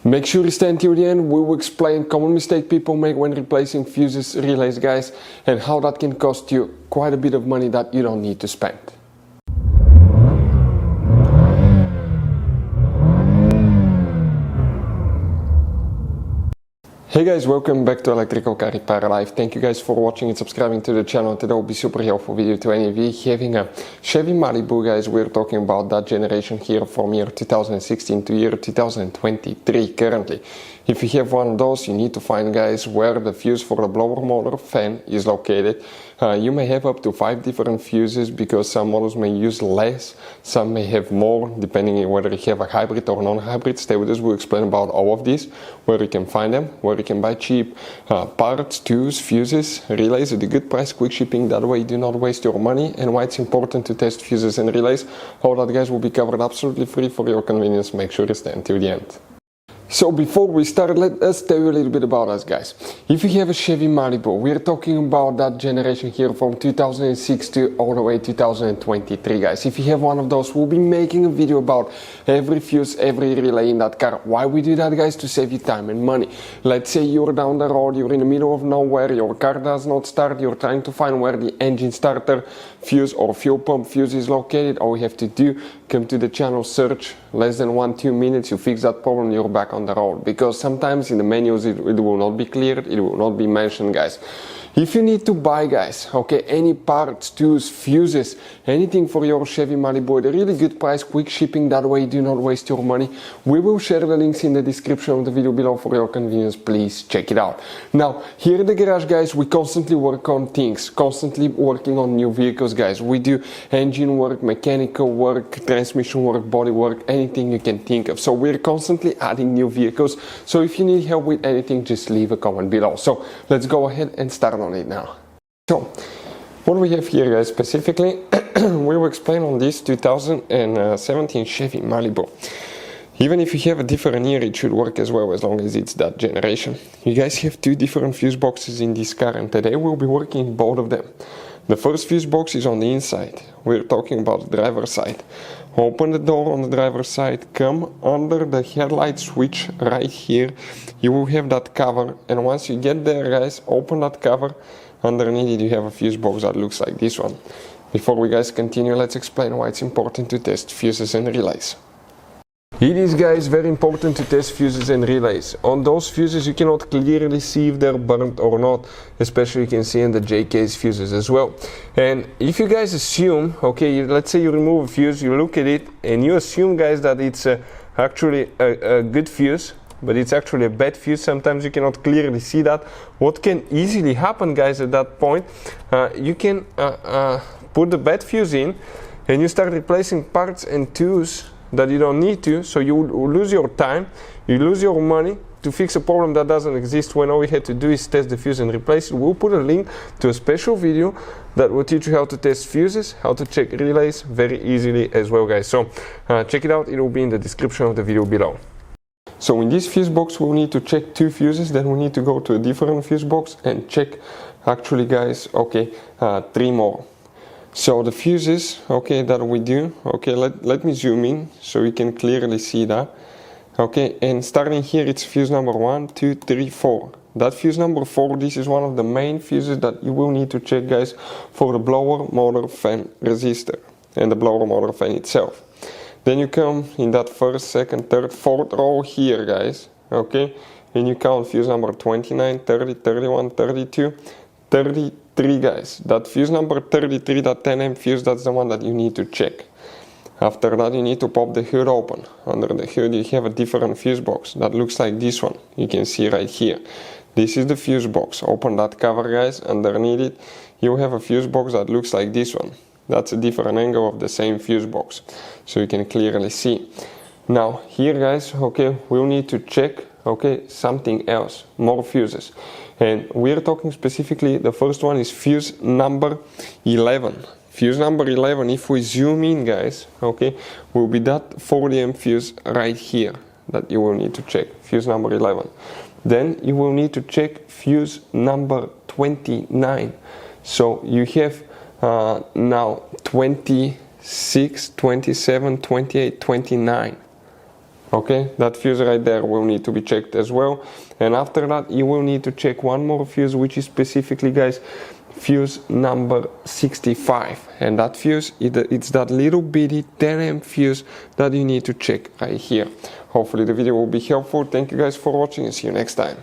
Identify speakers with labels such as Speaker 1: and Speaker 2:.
Speaker 1: Make sure you stay until the end. We will explain common mistake people make when replacing fuses, relays, guys, and how that can cost you quite a bit of money that you don't need to spend. Hey guys, welcome back to Electrical Car Repair Live. Thank you guys for watching and subscribing to the channel. Today will be super helpful video to any of you having a Chevy Malibu, guys. We're talking about that generation here from year 2016 to year 2023 currently. If you have one of those, you need to find, guys, where the fuse for the blower motor fan is located. You may have up to 5 different fuses because some models may use less, some may have more, depending on whether you have a hybrid or non-hybrid. Stay with us, we'll explain about all of this, where you can find them, where you can buy cheap parts, tools, fuses, relays at a good price, quick shipping, that way you do not waste your money, and why it's important to test fuses and relays. All that, guys, will be covered absolutely free for your convenience. Make sure you stay until the end. So before we start, let us tell you a little bit about us, guys. If you have a Chevy Malibu, we're talking about that generation here from 2006 to all the way 2023, guys. If you have one of those, we'll be making a video about every fuse, every relay in that car. Why we do that, guys? To save you time and money. Let's say you're down the road, you're in the middle of nowhere, your car does not start, you're trying to find where the engine starter fuse or fuel pump fuse is located. All you have to do, come to the channel, search, less than 1-2 minutes, you fix that problem, you're back on the road. Because sometimes in the menus it will not be cleared, it will not be mentioned, guys. If you need to buy, guys, okay, any parts, tools, fuses, anything for your Chevy Malibu at a really good price, quick shipping, that way you do not waste your money, we will share the links in the description of the video below for your convenience. Please check it out. Now, here in the garage, guys, we constantly work on things, constantly working on new vehicles, guys. We do engine work, mechanical work, transmission work, body work, anything you can think of. So we're constantly adding new vehicles. So if you need help with anything, just leave a comment below. So let's go ahead and start on it now. So what we have here, guys, specifically we will explain on this 2017 Chevy Malibu. Even if you have a different year, it should work as well, as long as it's that generation. You guys have 2 different fuse boxes in this car, and today we'll be working both of them. The first fuse box is on the inside. We're talking about the driver's side. Open the door on the driver's side, come under the headlight switch right here. You will have that cover, and once you get there, guys, open that cover. Underneath it you have a fuse box that looks like this one. Before we, guys, continue, let's explain why it's important to test fuses and relays. It is, guys, very important to test fuses and relays. On those fuses you cannot clearly see if they're burnt or not, especially you can see in the J-case fuses as well. And if you guys assume, okay, let's say you remove a fuse, you look at it and you assume, guys, that it's actually a good fuse, but it's actually a bad fuse, sometimes you cannot clearly see that. What can easily happen, guys, at that point, you can put the bad fuse in and you start replacing parts and tools that you don't need to, so you will lose your time, you lose your money to fix a problem that doesn't exist, when all we had to do is test the fuse and replace it. We'll put a link to a special video that will teach you how to test fuses, how to check relays very easily as well, guys. So check it out, it will be in the description of the video below. So in this fuse box we'll need to check 2 fuses, then we need to go to a different fuse box and check, actually, guys, okay, 3 more. So the fuses, okay, that we do, okay, let me zoom in so you can clearly see that. Okay, and starting here, it's fuse number 1, 2, 3, 4. That fuse number 4, this is one of the main fuses that you will need to check, guys, for the blower motor fan resistor and the blower motor fan itself. Then you come in that 1st, 2nd, 3rd, 4th row here, guys, okay, and you count fuse number 29, 30, 31, 32, 33, guys. That fuse number 33, that 10 fuse, that's the one that you need to check. After that, you need to pop the hood open. Under the hood you have a different fuse box that looks like this one. You can see right here. This is the fuse box. Open that cover, guys. Underneath it you have a fuse box that looks like this one. That's a different angle of the same fuse box, so you can clearly see. Now here, guys, okay, we'll need to check, okay, something else, more fuses. And we're talking specifically, the first one is fuse number 11. Fuse number 11, if we zoom in, guys, okay, will be that 40 amp fuse right here that you will need to check, fuse number 11. Then you will need to check fuse number 29. So you have now 26, 27, 28, 29. Okay, that fuse right there will need to be checked as well. And after that, you will need to check one more fuse, which is specifically, guys, fuse number 65. And that fuse, it's that little bitty 10 amp fuse that you need to check right here. Hopefully the video will be helpful. Thank you guys for watching and see you next time.